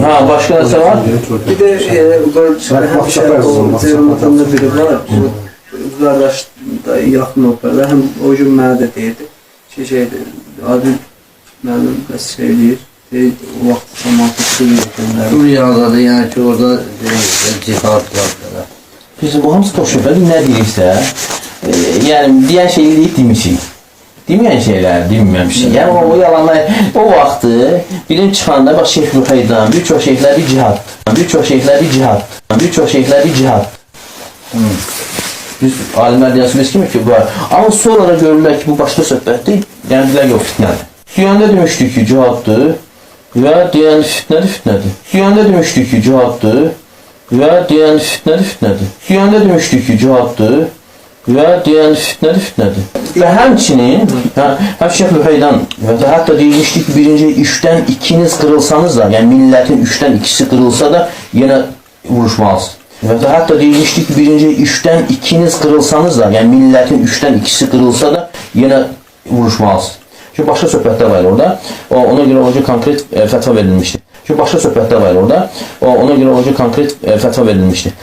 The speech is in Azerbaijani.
Ha, başka nəsə var? Bir de həmişə o Zeyromatanda biri var. O qardaş da yaxın operada. Həm o gün mənə də deyirdi. Şeydir, Adil müəllim bəs eləyir. O vaxt cəmaatı göndərir. Rüyadadır, yəni ki, orada cihad var. Biz bu hamısı boş söhbət. Nə deyirsə, yəni deyən şeyi deyib demişik. Deməyən şeylər deməmişik. Yəni o yalanlar, o vaxtı bilim çıxanda bax Şeyx Rüheydan, bir çox şeyhləri cihad. Bir çox şeyhləri cihad. Bir çox şeyhləri cihad. Biz alimlər deyərsiniz kimi ki, bu var. Amma sonra görürlər ki, bu başqa söhbətdir. Yəni deyirlər ki, o fitnədir. Deyəndə demişdik ki, cihaddır və deyəndə fitnədir. Deyəndə demişdik ki, cihaddır və deyəndə fitnədir. Deyəndə demişdik ki, cihaddır və deyəndə fitnədir. Və həmçinin, həm Şeyx Rüheydan və hətta deyilmişdik ki, birinci üçdən ikiniz qırılsanız da, yəni millətin üçdən ikisi qırılsa da yenə vuruşmalısınız. Və hətta deyilmişdik ki, birinci üçdən ikiniz qırılsanız da, yəni millətin üçdən ikisi qırılsa da yenə vuruşmalısınız. Çünki başqa söhbətlər var orada. Ona görə olacaq konkret fətva verilmişdir. Çünki başqa söhbətlər var orada. Ona görə olacaq konkret fətva verilmişdir.